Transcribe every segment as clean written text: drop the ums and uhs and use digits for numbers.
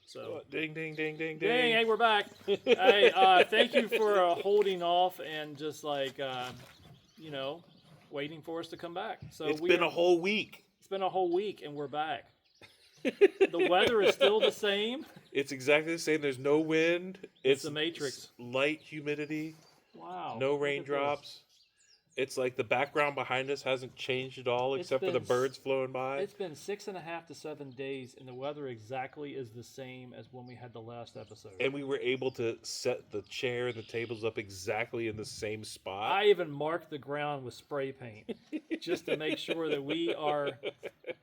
So Ding, ding, ding, ding, dang, ding. hey, we're back. Hey, thank you for holding off and just like you know, waiting for us to come back. So It's been a whole week. it's been a whole week and we're back. The weather is still the same. It's exactly the same. There's no wind. It's the Matrix. Light humidity. Wow. No look at raindrops. It's like the background behind us hasn't changed at all, It's except for the been birds flowing by. this. It's been 6.5 to 7 days, and the weather exactly is the same as when we had the last episode. And we were able to set the chair and the tables up exactly in the same spot. I even marked the ground with spray paint just to make sure that we are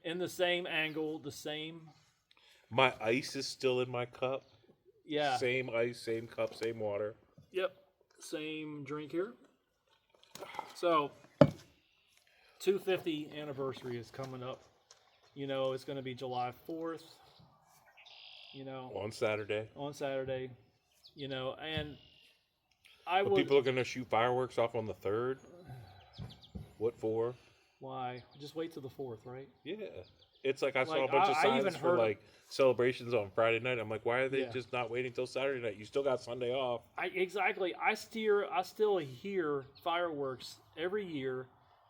in the same angle, the same. My ice is still in my cup. Yeah. Same ice, same cup, same water. Yep. Same drink here. So, 250 anniversary is coming up. You know, it's going to be July 4th. You know, On Saturday. on Saturday. You know, and But people are going to shoot fireworks off on the 3rd. What for? Why? Just wait till the 4th, right? Yeah. It's like I saw Like, a bunch of I even signs for heard- like celebrations on Friday night. I'm like, why are they Yeah. just not waiting till Saturday night? You still got Sunday off. Exactly. I still hear fireworks every year,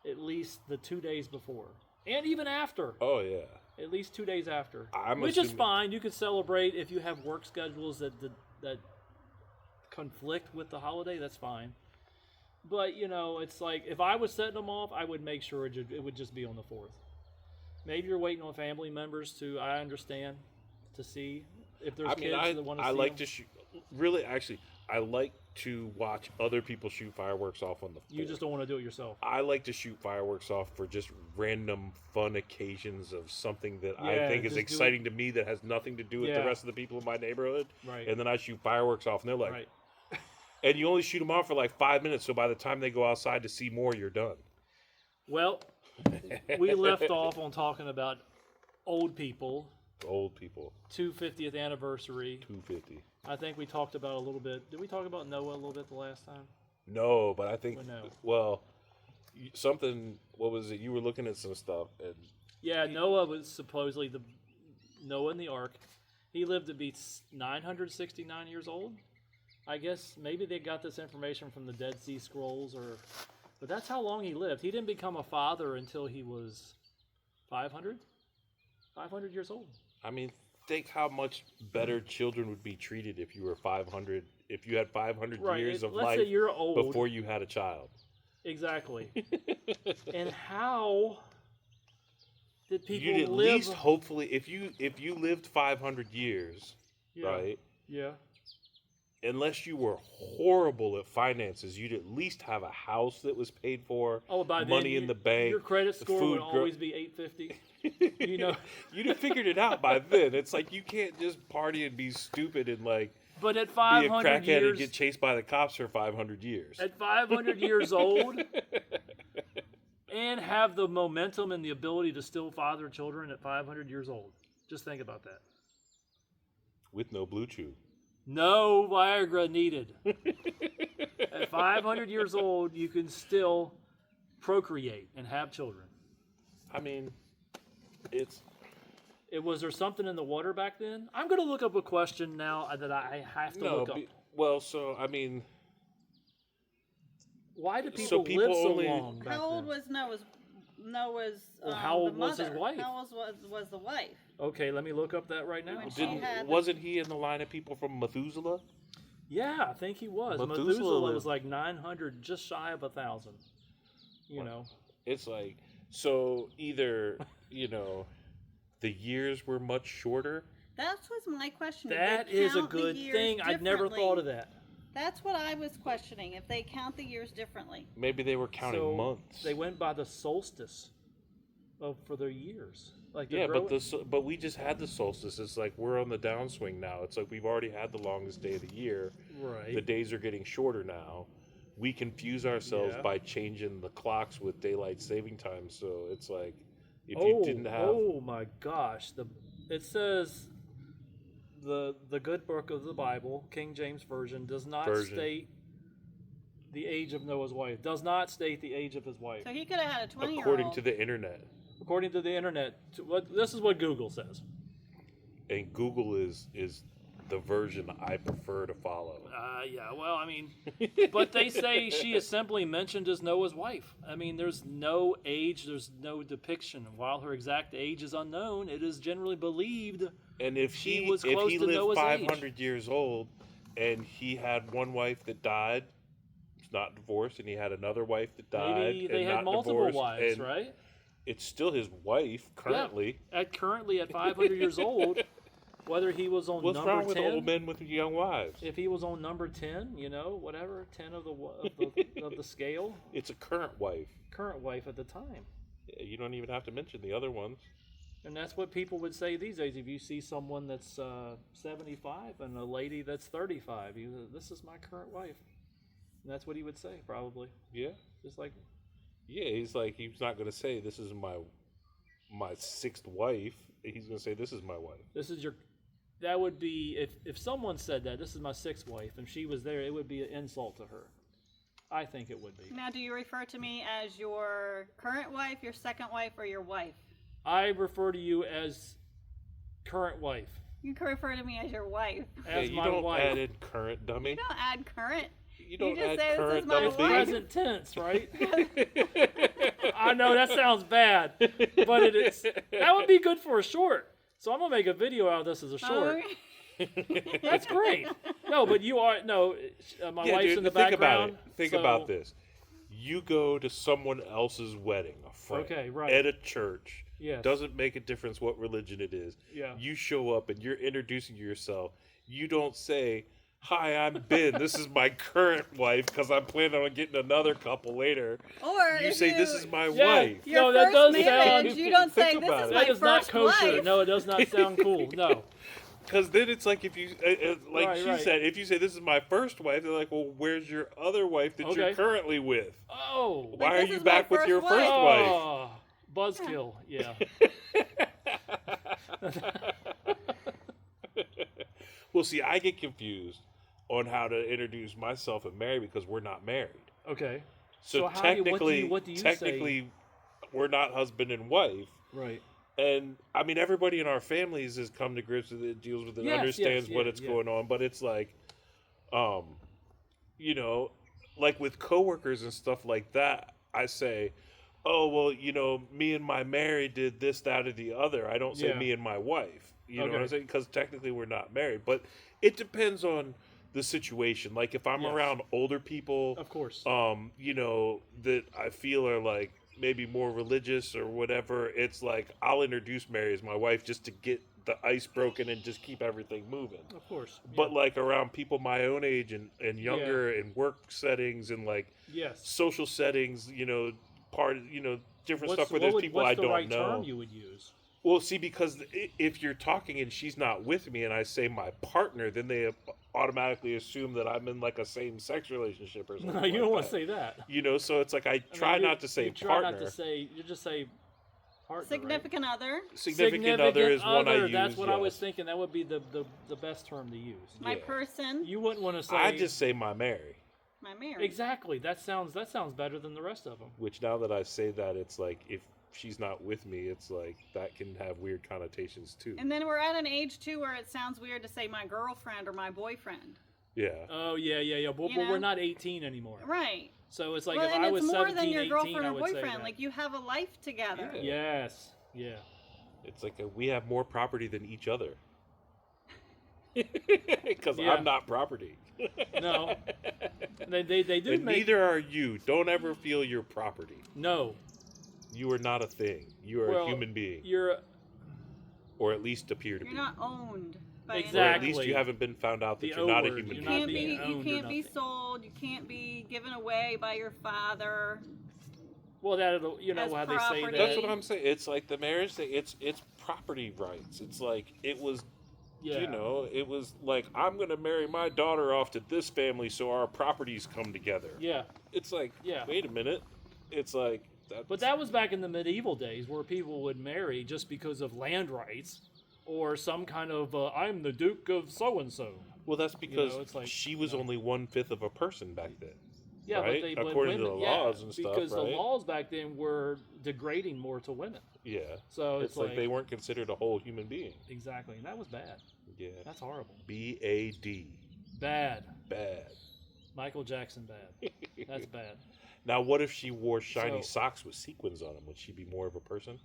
at least the 2 days before, and even after. Oh yeah. At least 2 days after, I'm which is assuming- fine. You can celebrate if you have work schedules that conflict with the holiday. That's fine. But you know, it's like if I was setting them off, I would make sure it would just be on the 4th. Maybe you're waiting on family members to. I understand to see if there's I mean, kids that want to see. I like them. to shoot. Really, actually, I like to watch other people shoot fireworks off on the 4th. You just don't want to do it yourself. I like to shoot fireworks off for just random fun occasions of something that I Yeah, think is just do exciting to me that has nothing to do with the Yeah. rest of the people in my neighborhood. Right. And then I shoot fireworks off, and they're like, Right. and you only shoot them off for like 5 minutes. So by the time they go outside to see more, you're done. Well, we left off on talking about old people, Old people, 250th anniversary. 250. I think we talked about a little bit. Did we talk about Noah a little bit the last time? No, but I think, Well, no. well, something, what was it? You were looking at some stuff. And Yeah, Noah was supposedly Noah in the Ark. He lived to be 969 years old. I guess maybe they got this information from the Dead Sea Scrolls, but that's how long he lived. He didn't become a father until he was 500 years old. I mean, think how much better children would be treated if you were 500, if you had 500 Right. years of Let's life say you're old. before you had a child. Exactly. And how did people You'd at live? least, hopefully, if you lived 500 years, Yeah. right? Yeah. Unless you were horrible at finances, you'd at least have a house that was paid for, Oh, by then, money in the bank. Your credit the score would food gro- always be 850. You know. You'd have figured it out by then. It's like you can't just party and be stupid and like But at be a 500 crackhead years, and get chased by the cops for 500 years. at 500 years old, and have the momentum and the ability to still father children at 500 years old. Just think about that. With no blue chew. No Viagra needed. At 500 years old, you can still procreate and have children. I mean, it's Was there something in the water back then? I'm going to look up a question now that I have to look up. well. So I mean, Why do so people, people live so only- long back How old then? was Noah's Well, how old the was his mother? wife? How old was the wife? Okay, let me look up that right now. When she had- wasn't he in the line of people from Methuselah? Yeah, I think he was. Methuselah Methuselah lived- was like 900, just shy of 1,000. You know. It's like, so either the years were much shorter. That was my question. Did That they is a count the good years thing. I'd never thought of differently? that. That's what I was questioning. If they count the years differently. Maybe they were counting So months. they went by the solstice for their years. Like Yeah, they're but growing- but we just had the solstice. It's like we're on the downswing now. It's like we've already had the longest day of the year. right. The days are getting shorter now. We confuse ourselves Yeah. by changing the clocks with daylight saving time. So it's like if you didn't have Oh my gosh! It says the good book of the Bible, King James Version, does not state the age of Noah's wife. Does not state the age of his wife. So he could have had a 20-year-old. according to the internet. According to the internet, this is what Google says. and Google is the version I prefer to follow. Yeah, well, I mean, but they say she is simply mentioned as Noah's wife. I mean, there's no age, there's no depiction. While her exact age is unknown, it is generally believed And if she he was if close he to lived Noah's 500 age. years old, and he had one wife that died, not divorced, and he had another wife that died, Maybe they and had not multiple divorced, wives, and right? it's still his wife currently. Yeah, at 500 years old, whether he was on What's number wrong with 10, old men with young wives? if he was on number 10, whatever, 10 of the scale, It's a current wife. current wife at the time. You don't even have to mention the other ones. And that's what people would say these days. If you see someone that's 75 and a lady that's 35, this is my current wife. And that's what he would say, probably. Yeah. Just like, Yeah, he's not going to say this is my sixth wife. He's going to say this is my wife. this is your. That would be, if someone said that, this is my sixth wife, and she was there, it would be an insult to her. I think it would be. Now, do you refer to me as your current wife, your second wife, or your wife? I refer to you as current wife. You can refer to me as your wife. As you my don't wife. add in current, dummy. You don't add current. You don't just add say this current, is my double It's B. wife. present tense, right? I know that sounds bad, but it is. That would be good for a short. So I'm gonna make a video out of this as a short. Okay. That's great. No, but you are my Yeah, wife's dude, in the think background. about it. Think so- about this. You go to someone else's wedding, a friend, Okay, right. at a church. Yes. Doesn't make a difference what religion it is. Yeah. You show up and you're introducing yourself. You don't say, "Hi, I'm Ben. This is my current wife because I'm planning on getting another couple later." Or You if say, "This is my Yeah. wife." your No, that first does marriage, sound- you don't say Think this about is it. my That is not first kosher. wife. No, it does not sound cool. No. Because then it's like if you, like Right, she right. said, if you say this is my first wife, they're like, "Well, where's your other wife that you're Okay. currently with? Oh. Why are this you is my back with first your wife." first wife?" Oh, buzzkill. Yeah. Well, see, I get confused on how to introduce myself and Mary because we're not married. Okay. So, how technically, what do you say? technically, we're not husband and wife. Right. And I mean, everybody in our families has come to grips with it, deals with it, Yes, understands yes, what yeah, it's yeah. going on. But it's like, like with coworkers and stuff like that, I say, "Oh, well, me and my Mary did this, that, or the other." I don't say Yeah. me and my wife. You know what I'm Okay. saying? Because technically we're not married. But it depends on the situation. Like if I'm Yes. around older people, Of course. that I feel are like maybe more religious or whatever, it's like I'll introduce Mary as my wife just to get the ice broken and just keep everything moving. Of course. But yeah. like around people my own age and younger in work settings and like Yes. social settings, different stuff where what there's would- people what's I the don't right know. term you would use? Well, see, because if you're talking and she's not with me and I say my partner, then they automatically assume that I'm in like a same-sex relationship or something. No, you like don't want to that. say that. So it's like I I mean, try you- not to say you try partner. not to say. You just say partner. Significant other. Significant other is one I other, use. That's what I was yes. thinking. That would be the best term to use. My Yeah. person. You wouldn't want to say. I just say my Mary. My marriage. exactly. That sounds better than the rest of them. Which now that I say that, it's like if she's not with me, it's like that can have weird connotations too. And then we're at an age too where it sounds weird to say my girlfriend or my boyfriend. Yeah. Oh yeah. But You know? we're not 18 anymore. Right. So it's like Well, if and I it's was more 17, than your 18, girlfriend I or would say boyfriend. that. Like you have a life together. Yeah. Yes. Yeah. It's like we have more property than each other. Because Yeah. I'm not property. No. They do And make. neither are you. Don't ever feel you're property. No. You are not a thing. You are Well, a human being. You're. Or at least appear to You're be. not owned by Or Exactly. at least you haven't been found out that The you're not a O-word. human You're You not can't being. be. being You owned or can't be nothing. sold. You can't be given away by your father. Well, that As how they say property. that. That's what I'm saying. It's like the marriage thing. It's property rights. It's like it was. Yeah. It was like I'm gonna marry my daughter off to this family so our properties come together. Yeah. It's like, Yeah. wait a minute. It's like that. But that was back in the medieval days where people would marry just because of land rights or some kind of I'm the Duke of so and so. Well, that's because it's like, she was only 1/5 of a person back then. Yeah, Right? but According to women, the laws and stuff, because the right? laws back then were degrading more to women. Yeah. So It's like they weren't considered a whole human being. Exactly, and that was bad. Yeah. That's horrible. BAD. Bad. Bad. Michael Jackson bad. That's bad. Now, what if she wore shiny So- socks with sequins on them? Would she be more of a person?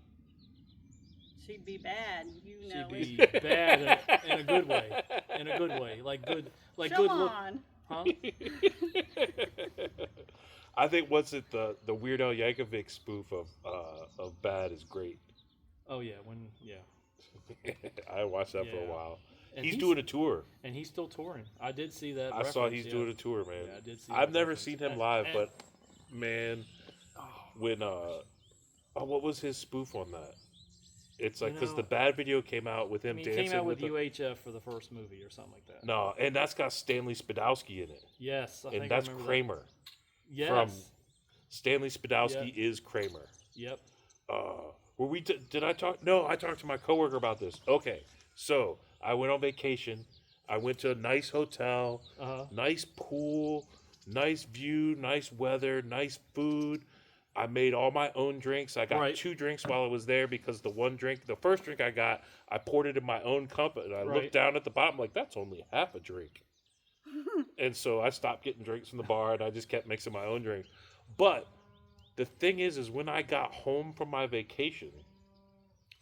She'd be bad. You know She'd it. be bad in a good way. In a good way, like good, like Come good look. on. Huh? I think what's it the Weird Al Yankovic spoof of Bad is great. Oh yeah, I watched that for a Yeah. while. And He's doing a tour. and he's still touring. I did see that. I saw reference, he's yeah. doing a tour, man. Yeah, I did see I've that never reference. seen him And- live, and- but man, when what was his spoof on that? It's like You because the know, Bad video came out with I him mean, he dancing came out with the- UHF for the first movie or something like that. No, and that's got Stanley Spadowski in it, Yes, I think and I that's remember Kramer. That. Yes. From Stanley Spadowski Yep. is Kramer. Yep. Were we? Did I talk? No, I talked to my coworker about this. Okay, so I went on vacation. I went to a nice hotel, nice pool, nice view, nice weather, nice food. I made all my own drinks. I got Right. 2 drinks while I was there because the first drink I got, I poured it in my own cup, and I Right. looked down at the bottom like that's only half a drink. And so I stopped getting drinks from the bar, and I just kept mixing my own drinks. But the thing is when I got home from my vacation,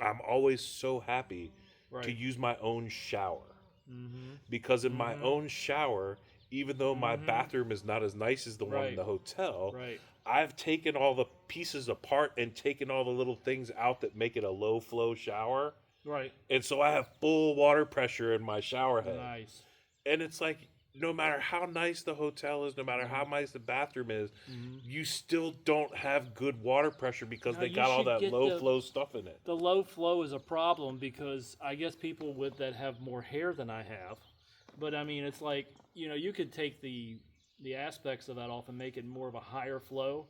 I'm always so happy Right. to use my own shower. Mm-hmm. Because in my own shower, even though my bathroom is not as nice as the one in Right. the hotel, Right. I've taken all the pieces apart and taken all the little things out that make it a low flow shower. Right. And so I have full water pressure in my shower head. Nice. And it's like, no matter how nice the hotel is, no matter how nice the bathroom is, you still don't have good water pressure because No, they you got all should that get low flow stuff in it. The low flow is a problem because I guess people that have more hair than I have, but I mean it's like you could take the aspects of that off and make it more of a higher flow,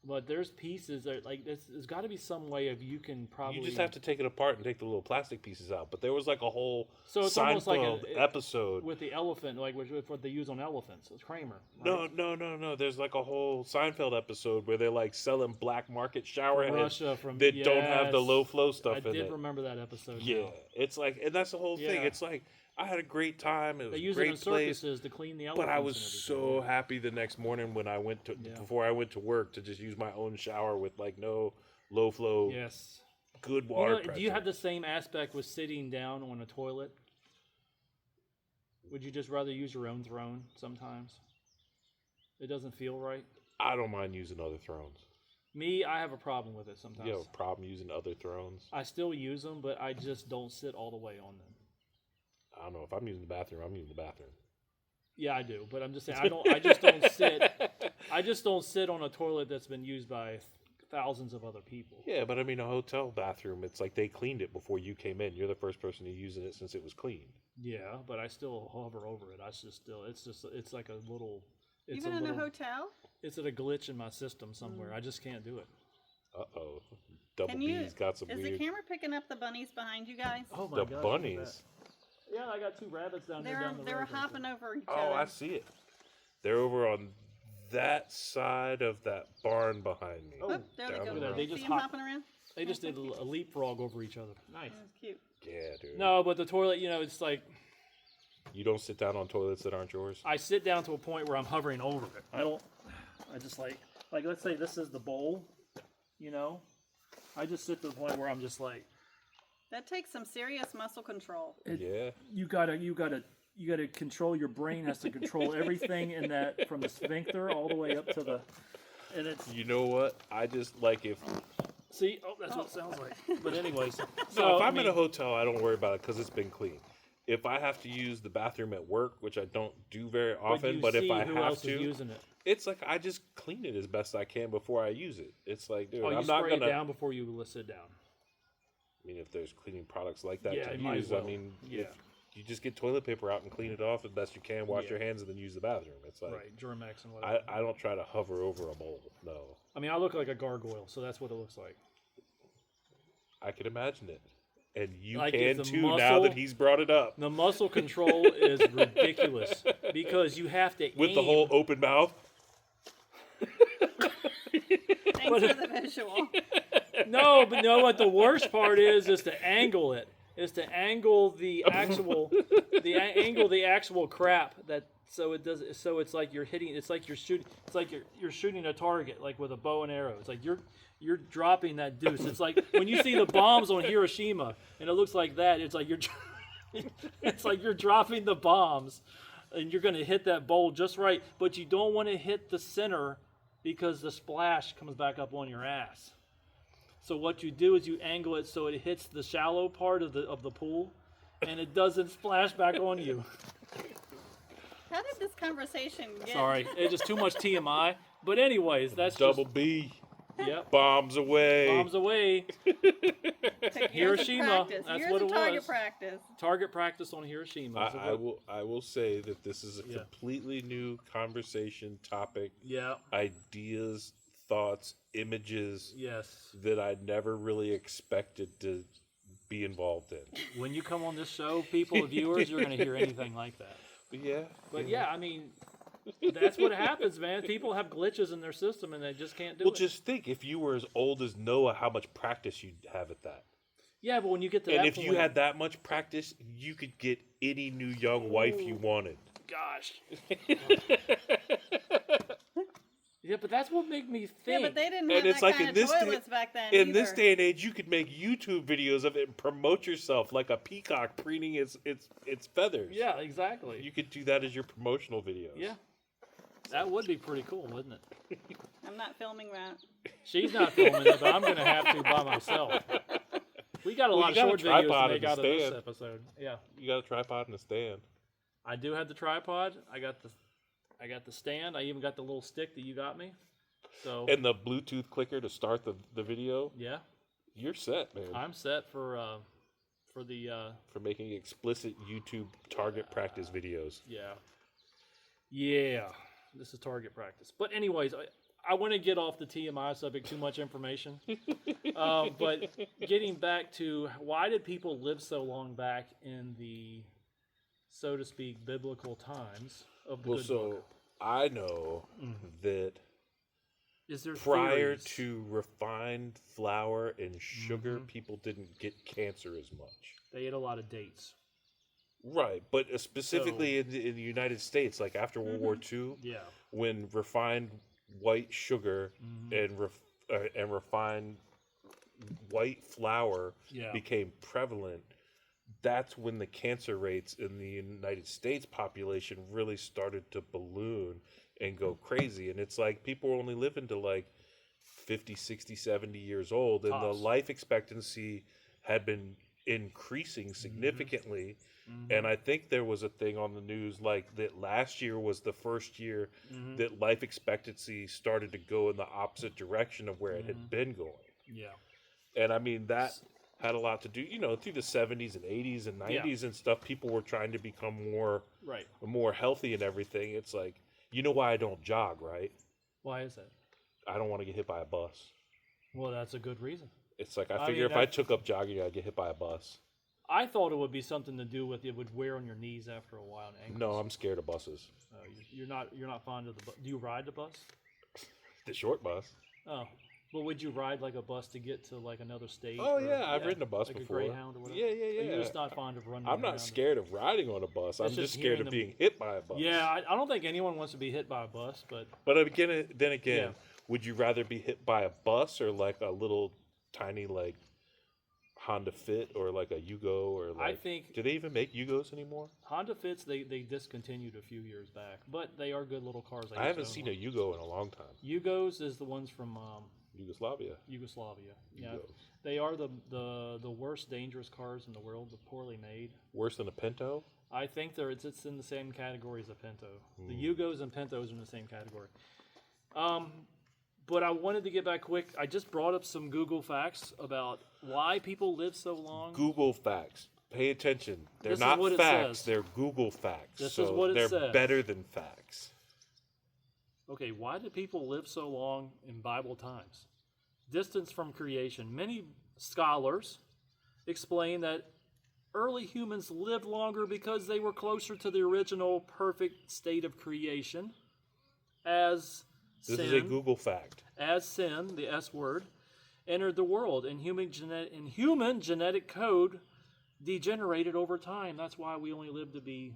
but there's pieces that like there's got to be some way of you can probably You just have to take it apart and take the little plastic pieces out. But there was like a whole So it's almost like Seinfeld episode. with the elephant, like with what they use on elephants. It's Kramer. No. There's like a whole Seinfeld episode where they're like selling black market shower From heads Russia, from that don't have the yes. low flow stuff I in did it. remember that episode. Yeah, now. it's like, and that's the whole thing. Yeah. It's like I had a great time. It was They a use it great in place. circuses to clean the elephants. But I was and so everything. happy the next morning when I went to Yeah. before I went to work to just use my own shower with like no low flow, Yes. good water Do pressure. you have the same aspect with sitting down on a toilet? Would you just rather use your own throne sometimes? It doesn't feel right. I don't mind using other thrones. Me, I have a problem with it sometimes. You have a problem using other thrones? I still use them, but I just don't sit all the way on them. I don't know. If I'm using the bathroom, I'm using the bathroom. Yeah, I do, but I'm just saying I just don't sit. I just don't sit on a toilet that's been used by thousands of other people. Yeah, but I mean, a hotel bathroom, it's like they cleaned it before you came in. You're the first person to using it since it was clean. Yeah, but I still hover over it. It's like a little. It's Even a in little, a hotel? It's at a glitch in my system somewhere. I just can't do it. Uh-oh. Double Can you? B's got some Is weird... the camera picking up the bunnies behind you guys? Oh my The gosh, look at bunnies. that. Yeah, I got 2 rabbits down here. They're Down the they're road. hopping over each Oh, other. I see it. They're over on that side of that barn behind me. Oh, Oh, there they down go. the road. They See just them hop- hopping around? They just did a leapfrog over each other. Nice. That's cute. Yeah, dude. No, but the toilet, it's like You don't sit down on toilets that aren't yours? I sit down to a point where I'm hovering over it. I just like let's say this is the bowl, I just sit to the point where I'm just like, That takes some serious muscle control. Yeah. you gotta control your brain has to control everything in that from the sphincter all the way up to the, and it's You know what? I just like if... see, that's what it sounds like. But anyways, No, so if I'm in a hotel, I don't worry about it because it's been clean. If I have to use the bathroom at work, which I don't do very often, but if I who have else to, is using it. it's like I just clean it as best I can before I use it. It's like, dude, Oh, you I'm not spray gonna. it down before you sit down. I mean, if there's cleaning products like that Yeah, to you might as use, well. I mean, Yeah. if you just get toilet paper out and clean it off as best you can, wash Yeah. your hands, and then use the bathroom. It's like Right, Germex and whatever. I don't try to hover over a bowl. No, I mean, I look like a gargoyle, so that's what it looks like. I can imagine it, and you Like, can it's a too now muscle- that he's brought it up The muscle control is ridiculous because you have to with the aim. whole open mouth. Thanks for the visual. No, but no. What the worst part is to angle it. Is to angle the actual, angle the actual crap that so it does. So it's like you're hitting. It's like you're shooting. It's like you're shooting a target like with a bow and arrow. It's like you're dropping that deuce. It's like when you see the bombs on Hiroshima and it looks like that. It's like it's like you're dropping the bombs, and you're going to hit that bowl just right. But you don't want to hit the center because the splash comes back up on your ass. So what you do is you angle it so it hits the shallow part of the pool, and it doesn't splash back on you. How did this conversation get? Sorry, it's just too much TMI. But anyways, that's Double just, B. Yep. Bombs away. Bombs away. Hiroshima. That's what it was. Target practice. Target practice on Hiroshima. I will say that this is a completely new conversation topic. Yeah. Ideas, thoughts, images. Yes. That I never really expected to be involved in. When you come on this show, people, viewers, you're going to hear anything like that. But yeah, I mean, that's what happens, man. People have glitches in their system and they just can't do it. Well, just think if you were as old as Noah, how much practice you'd have at that. Yeah, but when you get to and that if point, you had that much practice, you could get any new young wife you wanted. Gosh. Yeah, but that's what made me think. Yeah, but they didn't have that kind of toilets back then In either. this day and age, you could make YouTube videos of it and promote yourself like a peacock preening its feathers. Yeah, exactly. You could do that as your promotional videos. Yeah. That would be pretty cool, wouldn't it? I'm not filming that. She's not filming it, but I'm going to have to by myself. We got a lot of short videos to make out of this episode. Yeah. You got a tripod and a stand. I do have the tripod. I got the stand. I even got the little stick that you got me. So. And the Bluetooth clicker to start the video. Yeah. You're set, man. I'm set for making explicit YouTube target practice videos. Yeah. Yeah. This is target practice. But anyways, I want to get off the TMI subject, too much information. But getting back to why did people live so long back in the, so to speak, biblical times of the good book? I know that is there prior theories? to refined flour and sugar, people didn't get cancer as much. They ate a lot of dates. Right, but specifically in the United States, like after World War II, when refined white sugar and refined white flour became prevalent, that's when the cancer rates in the United States population really started to balloon and go crazy. And it's like people were only living to like 50, 60, 70 years old, and the life expectancy had been increasing significantly. And I think there was a thing on the news like that last year was the first year that life expectancy started to go in the opposite direction of where it had been going. Yeah. And I mean, that had a lot to do, through the 70s and 80s and 90s and stuff, people were trying to become more healthy and everything. It's like, you know why I don't jog, right? Why is that? I don't want to get hit by a bus. Well, that's a good reason. It's like, I figure if I took up jogging, I'd get hit by a bus. I thought it would be something to do with it would wear on your knees after a while. And ankles. No, I'm scared of buses. You're not fond of the bus. Do you ride the bus? The short bus. Oh, well, would you ride like a bus to get to like another state? Oh yeah, I've ridden a bus before. A Greyhound or whatever. Yeah. You're just not fond of running. I'm not scared of riding on a bus. I'm just scared of being hit by a bus. Yeah, I don't think anyone wants to be hit by a bus, but. But then again, would you rather be hit by a bus or like a little tiny like Honda Fit or like a Yugo or like? I think. Do they even make Yugos anymore? Honda Fits they discontinued a few years back, but they are good little cars. I haven't seen a Yugo in a long time. Yugos is the ones from Yugoslavia. Yeah, they are the worst dangerous cars in the world. They're poorly made. Worse than a Pinto? I think it's in the same category as a Pinto. The Yugos and Pintos are in the same category. But I wanted to get back quick. I just brought up some Google facts about why people live so long. Google facts. Pay attention. They're not facts. They're Google facts. This is what it says. They're better than facts. Okay, why do people live so long in Bible times? Distance from creation. Many scholars explain that early humans lived longer because they were closer to the original perfect state of creation as This sin. is a Google fact. As sin, the S word, entered the world, and human genetic code degenerated over time. That's why we only live to be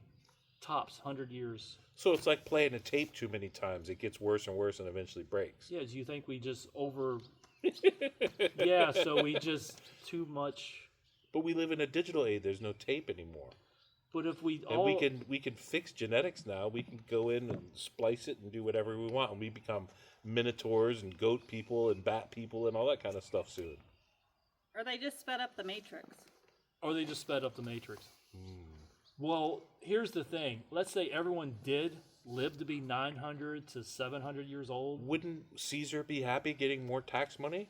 tops 100 years. So it's like playing a tape too many times. It gets worse and worse and eventually breaks. Yeah, do you think we just yeah, so we just too much. But we live in a digital age. There's no tape anymore. But if we and we can fix genetics now. We can go in and splice it and do whatever we want, and we become minotaurs and goat people and bat people and all that kind of stuff soon. Or they just sped up the Matrix. Well, here's the thing. Let's say everyone did live to be 900 to 700 years old. Wouldn't Caesar be happy getting more tax money?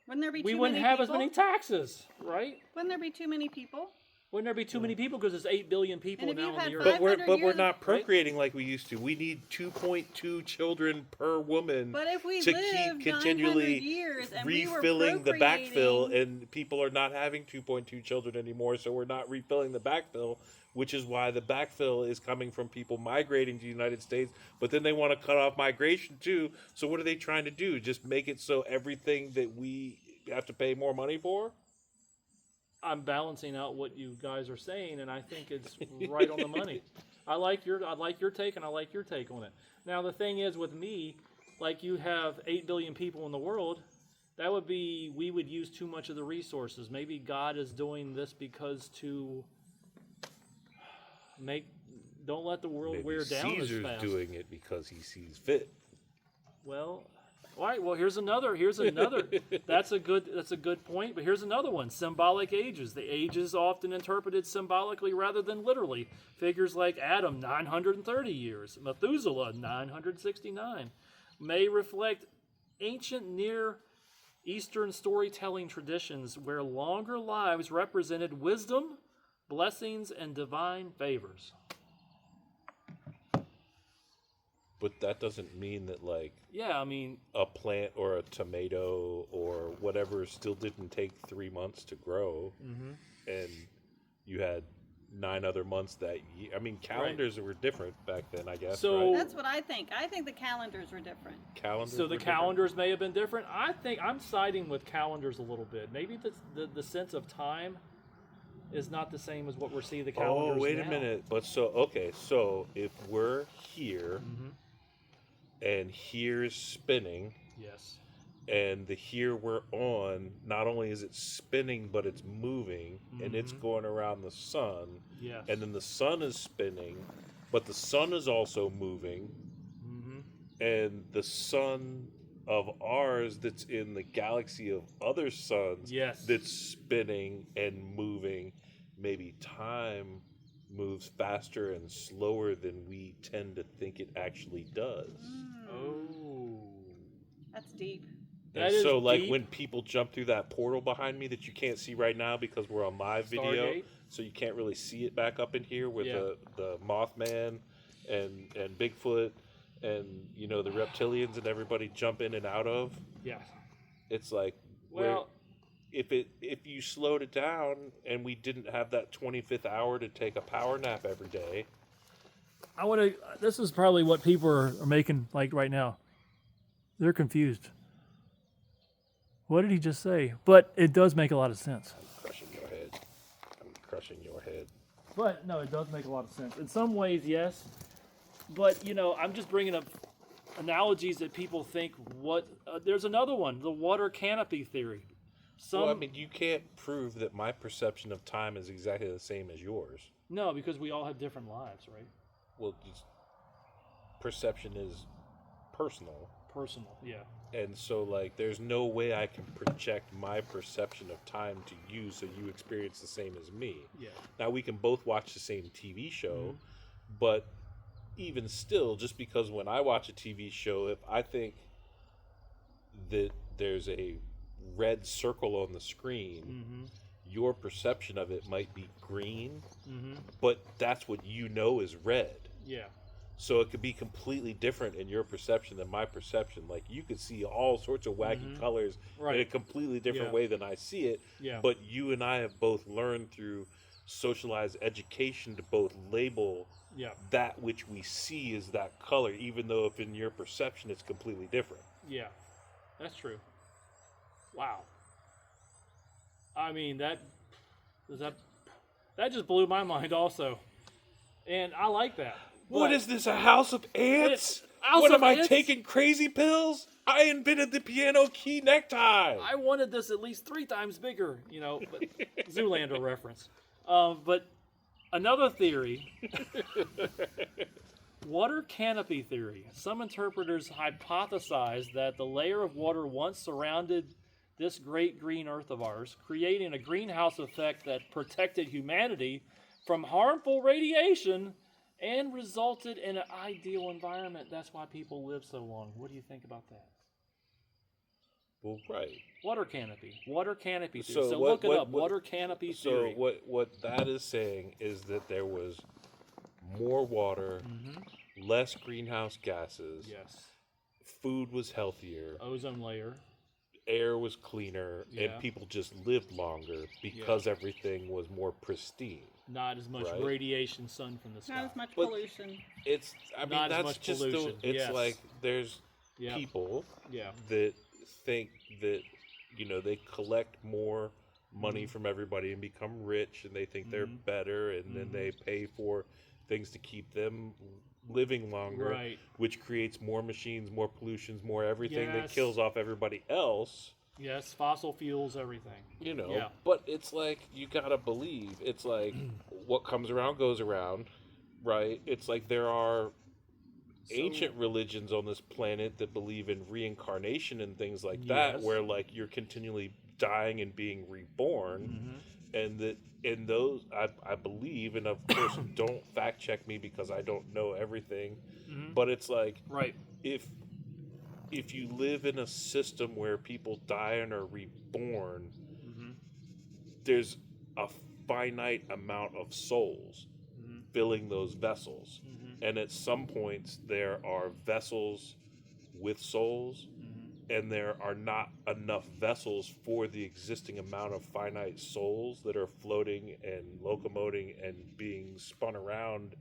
Wouldn't there be too We many wouldn't have people? as many taxes, right? Wouldn't there be too many people? Wouldn't there be too many people because there's 8 billion people And if now you've on had the earth? five- But 500 we're years not of- procreating like we used to. We need 2.2 children per woman But if we to lived keep continually 900 years and we were refilling the backfill, procreating- and people are not having 2.2 children anymore, so we're not refilling the backfill, which is why the backfill is coming from people migrating to the United States, but then they want to cut off migration too. So what are they trying to do? Just make it so everything that we have to pay more money for? I'm balancing out what you guys are saying, and I think it's right on the money. I like your take, and I like your take on it. Now the thing is with me, like you have 8 billion people in the world, that would be we would use too much of the resources. Maybe God is doing this because to don't let the world Maybe wear down Caesar's as fast. doing it because he sees fit. Well, all right. Well, here's another. That's a good point. But here's another one. Symbolic ages. The ages often interpreted symbolically rather than literally. Figures like Adam, 930 years, Methuselah, 969, may reflect ancient Near Eastern storytelling traditions where longer lives represented wisdom, blessings, and divine favors. But that doesn't mean that, like, Yeah, I mean, a plant or a tomato or whatever still didn't take 3 months to grow, and you had 9 other months that year. I mean, calendars were different back then, I guess. So- right? That's what I think. I think the calendars were different. Calendars. so were the different. calendars may have been different. I think I'm siding with calendars a little bit. Maybe the sense of time is not the same as what we're seeing the calendars Oh, wait now. a minute. But so if we're here and here's spinning, Yes. and the here we're on, not only is it spinning, but it's moving, and it's going around the sun, Yes. and then the sun is spinning, but the sun is also moving, and the sun of ours that's in the galaxy of other suns Yes. that's spinning and moving, maybe time moves faster and slower than we tend to think it actually does. Oh. That's deep. That And is so, like, deep. when people jump through that portal behind me that you can't see right now because we're on live video, Stargate? so you can't really see it back up in here with Yeah. the Mothman and Bigfoot and, you know, the reptilians and everybody jump in and out of. Yeah. It's like, Well, if you slowed it down and we didn't have that 25th hour to take a power nap every day. I want to. This is probably what people are making like right now. They're confused. What did he just say? But it does make a lot of sense. Crushing your head. I'm crushing your head. But no, it does make a lot of sense. In some ways, yes. But you know, I'm just bringing up analogies that people think. There's another one, the water canopy theory. Well, I mean, you can't prove that my perception of time is exactly the same as yours. No, because we all have different lives, right? Well, just perception is personal. Personal, yeah. And so, like, there's no way I can project my perception of time to you so you experience the same as me. Yeah. Now, we can both watch the same TV show, but even still, just because when I watch a TV show, if I think that there's a red circle on the screen, your perception of it might be green, but that's what you know is red. Yeah. So it could be completely different in your perception than my perception. Like, you could see all sorts of wacky colors in a Right. completely different Yeah. way than I see it. Yeah. But you and I have both learned through socialized education to both label Yeah. that which we see as that color, even though if in your perception it's completely different. Yeah. That's true. Wow. I mean, that just blew my mind also. And I like that. What But is this, a house of ants? House What of am I Ants? taking crazy pills? I invented the piano key necktie. I wanted this at least 3 times bigger, but Zoolander reference. But another theory, water canopy theory. Some interpreters hypothesize that the layer of water once surrounded this great green earth of ours, creating a greenhouse effect that protected humanity from harmful radiation and resulted in an ideal environment. That's why people live so long. What do you think about that? Well, right. Water canopy theory. So So what- look it what- up. what- Water canopy So theory. what that is saying is that there was more water, less greenhouse gases, Yes. food was healthier, Ozone layer. air was cleaner, Yeah. and people just lived longer because everything was more pristine. Not as much Right. radiation sun from the sky. Not as much But- pollution. I mean, Not as that's much just pollution, it's yes. like there's Yeah. people Yeah. that think that they collect more money from everybody and become rich, and they think they're better, and then they pay for things to keep them living longer, Right. which creates more machines, more pollutions, more everything that Yes. kills off everybody else. Yes. Fossil fuels. Everything. Yeah. But it's like, you gotta believe, it's like what comes around goes around, right? It's like there are ancient religions on this planet that believe in reincarnation and things like that, Yes. where like you're continually dying and being reborn, and that in those I believe, and of course don't fact check me because I don't know everything, but it's like, Right. if you live in a system where people die and are reborn, there's a finite amount of souls filling those vessels. And at some points, there are vessels with souls, and there are not enough vessels for the existing amount of finite souls that are floating and locomoting and being spun around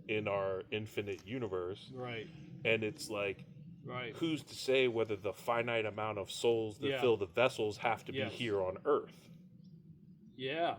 in our infinite universe. Right. And it's like, Right. who's to say whether the finite amount of souls that Yeah. fill the vessels have to Yes. be here on Earth? Yeah.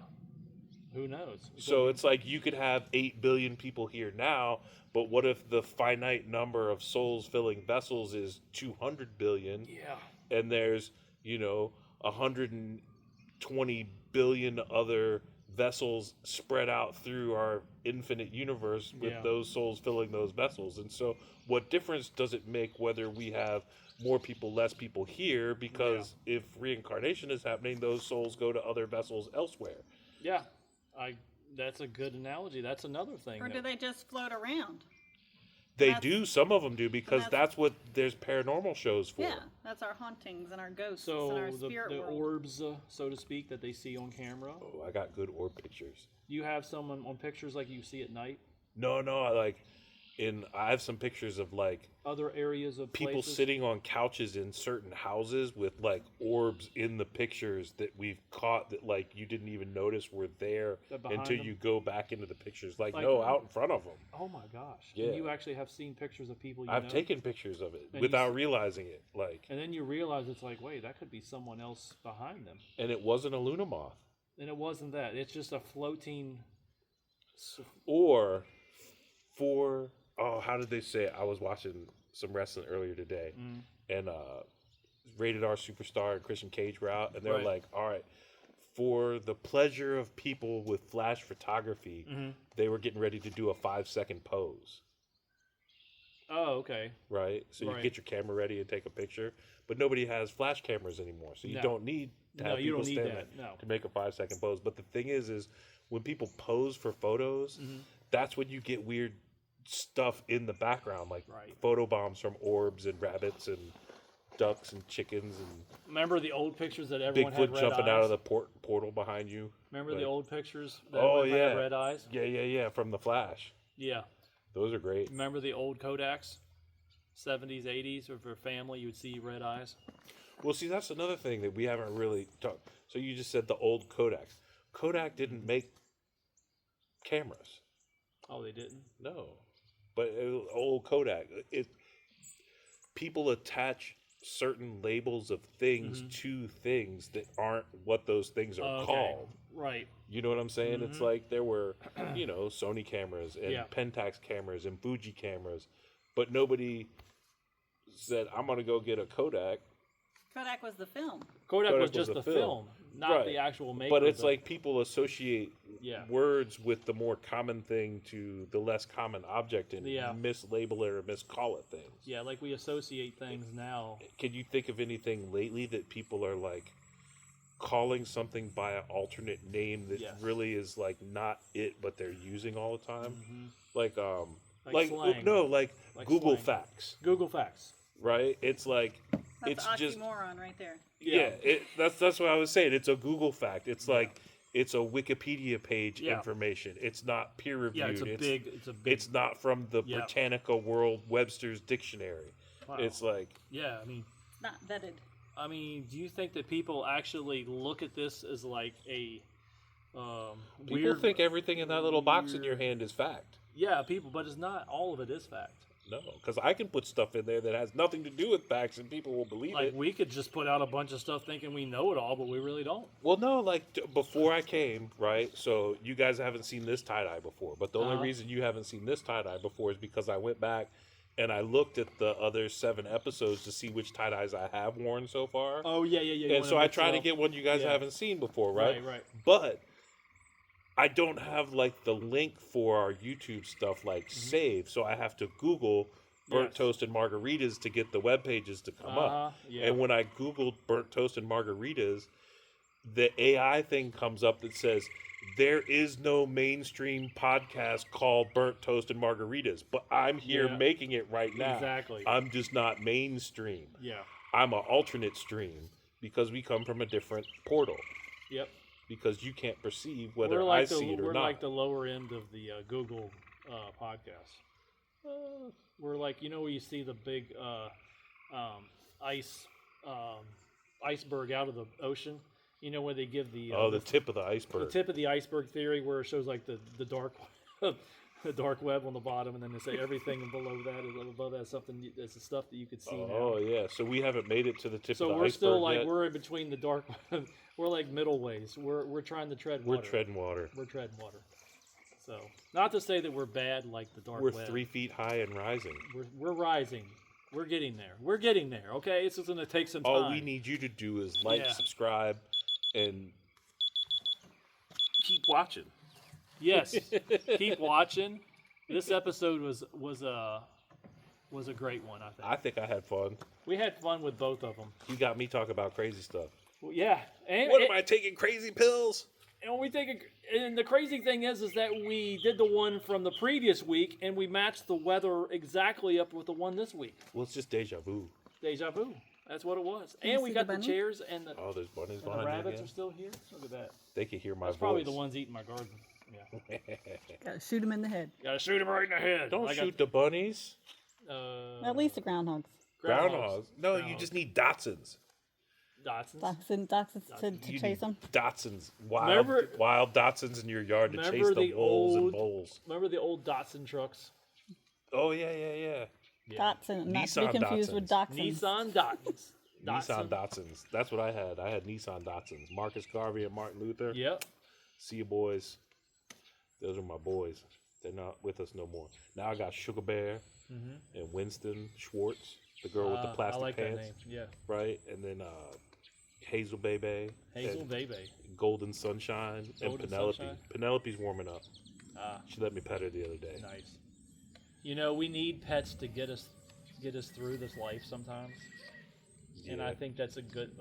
Who knows? So it's like, you could have 8 billion people here now, but what if the finite number of souls filling vessels is 200 billion, Yeah. and there's 120 billion other vessels spread out through our infinite universe with Yeah. those souls filling those vessels? And so what difference does it make whether we have more people, less people here? Because if reincarnation is happening, those souls go to other vessels elsewhere. Yeah. That's a good analogy. That's another thing. Or do they just float around? They That's- do, some of them do, because that's- that's what there's paranormal shows for. Yeah, that's our hauntings and our ghosts So and our the spirit world. orbs, so to speak, that they see on camera. Oh, I got good orb pictures. You have some on pictures like you see at night. No, I have some pictures of like Other areas of people places. sitting on couches in certain houses with like orbs in the pictures that we've caught that like you didn't even notice were there That behind until them? you go back into the pictures. Like, Like- no, out in front of them. Oh my gosh! Yeah. And you actually have seen pictures of people. I've taken pictures of it And you without s- realizing it. Like, and then you realize it's like, wait, that could be someone else behind them, and it wasn't a Luna moth. and it wasn't that. It's just a floating. Or how did they say it? I was watching some wrestling earlier today, and Rated R Superstar and Christian Cage were out, and they're Right. like, all right, for the pleasure of people with flash photography, they were getting ready to do a 5-second pose, Oh, okay. right? So you Right. get your camera ready and take a picture, but nobody has flash cameras anymore, so you No. don't need to No, have you people don't need stand that, there no. to make a 5-second pose. But the thing is when people pose for photos, that's when you get weird stuff in the background, like Right. photo bombs from orbs and rabbits and ducks and chickens and Remember the old pictures that everyone had Bigfoot red jumping eyes? out of the portal behind you. Remember like- the old pictures that Oh, everyone had yeah. red eyes? Yeah, from the Flash. Yeah. Those are great. Remember the old Kodaks? 70s, 80s, or for family, you would see red eyes. Well, see, that's another thing that we haven't really talked. So you just said the old Kodak. Kodak didn't make cameras. Oh, they didn't? No, but old Kodak. People attach certain labels of things to things that aren't what those things are called. Right. You know what I'm saying? It's like there were, Sony cameras and Pentax cameras and Fuji cameras, but nobody said, I'm going to go get a Kodak. Kodak was the film. Kodak was just the film, not the actual maker. But it's like people associate words with the more common thing to the less common object and mislabel it or miscall it things. Yeah, like we associate things now. Can you think of anything lately that people are like calling something by an alternate name that really is like not it, but they're using all the time? Like slang. like Google slang. Facts. Google Facts. Right? It's like That's it's just oxymoron right there. Yeah, that's what I was saying. It's a Google fact. It's like it's a Wikipedia page information. It's not peer reviewed. Yeah, it's a big. It's not from the Britannica World Webster's Dictionary. Wow. It's like I mean, It's not vetted. I mean, do you think that people actually look at this as like a people think everything in that little box in your hand is fact? Yeah, but it's not. All of it is fact. No, because I can put stuff in there that has nothing to do with facts and people will believe like it. We could just put out a bunch of stuff thinking we know it all, but we really don't. Well, no, like before I came, right? So you guys haven't seen this tie-dye before, but the only reason you haven't seen this tie-dye before is because I went back and I looked at the other 7 episodes to see which tie-dyes I have worn so far. Oh, yeah. And so I tried to get one you guys haven't seen before, right? Right. But I don't have like the link for our YouTube stuff like saved, so I have to Google burnt toast and margaritas to get the web pages to come up. Yeah. And when I Googled burnt toast and margaritas, the AI thing comes up that says there is no mainstream podcast called Burnt Toast and Margaritas, but I'm here making it right now. Exactly. I'm just not mainstream. Yeah. I'm an alternate stream because we come from a different portal. Yep. Because you can't perceive whether I see it or not. We're like the lower end of the Google podcast. We're like, where you see the big iceberg out of the ocean. Where they give the the tip of the iceberg. The tip of the iceberg theory, where it shows like the dark, the dark web on the bottom, and then they say everything below that is above that something. It's the stuff that you could see. Oh yeah, so we haven't made it to the tip of the iceberg. So we're still like yet. We're in between the dark. We're like middle ways. We're trying to tread water. We're treading water. We're treading water. So not to say that we're bad like the dark web. We're 3 feet high and rising. We're rising. We're getting there. We're getting there. Okay, it's just gonna take some time. All we need you to do is like, subscribe, and keep watching. Yes, keep watching. This episode was a great one. I think I had fun. We had fun with both of them. You got me talking about crazy stuff. Well, yeah. And am I taking crazy pills? And and the crazy thing is that we did the one from the previous week, and we matched the weather exactly up with the one this week. Well, it's just deja vu. Deja vu. That's what it was. And we got the chairs and the there's bunnies and the rabbits are still here. Look at that. They can hear my voice. Probably the ones eating my garden. Yeah. Gotta shoot them in the head. Gotta shoot them right in the head. Don't shoot the bunnies. At least the groundhogs. Groundhogs. No, you just need Dachshunds. Dachshunds to chase them. Dachshunds. Wild Dachshunds in your yard to chase the wolves and bulls. Remember the old Datsun trucks? Oh, yeah. Datsun, not to be confused with Dachshunds. Nissan Datsuns. Nissan Datsuns. That's what I had. I had Nissan Datsuns. Marcus Garvey and Martin Luther. Yep. See you, boys. Those are my boys. They're not with us no more. Now I got Sugar Bear and Winston Schwartz, the girl with the plastic I like pants. that name. Yeah. Right? And then Hazel Bebe. Hazel Bebe. Golden Sunshine and Penelope. Sunshine? Penelope's warming up. She let me pet her the other day. Nice. We need pets to get us through this life sometimes. Yeah. And I think that's a good,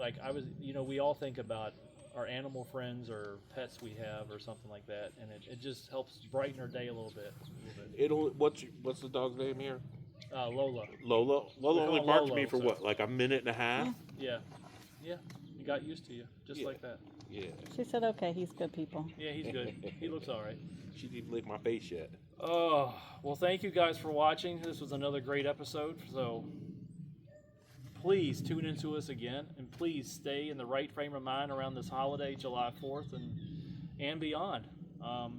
we all think about our animal friends or pets we have or something like that, and it just helps brighten our day a little bit. What's the dog's name here? Lola. Lola only barked at me for what, like a minute and a half? Yeah. He got used to you, just like that. Yeah. She said, okay, he's good people. Yeah, he's good. He looks all right. She didn't even lick my face yet. Oh, well, thank you guys for watching. This was another great episode, so please tune into us again, and please stay in the right frame of mind around this holiday, July 4th and beyond.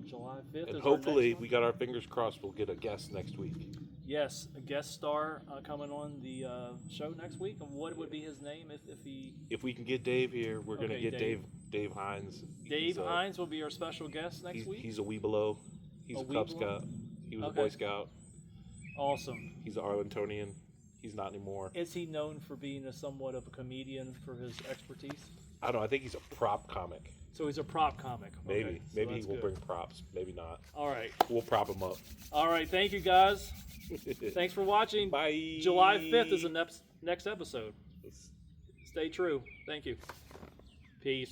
July 5th and is hopefully, our next we got our fingers crossed, we'll get a guest next week. yes, a guest star coming on the show next week. And what would be his name if he? If we can get Dave here, we're gonna get Dave Hines. Dave Hines will be our special guest next week. He's a Weebelo. He's a Cub Scout. He was a Boy Scout. Awesome. He's an Arlingtonian. He's not anymore. Is he known for being somewhat of a comedian for his expertise? I don't know. I think he's a prop comic. So he's a prop comic. Maybe. Okay, so Maybe he will good. bring props. Maybe not. All right. We'll prop him up. All right. Thank you, guys. Thanks for watching. Bye. July 5th is the next episode. Stay true. Thank you. Peace.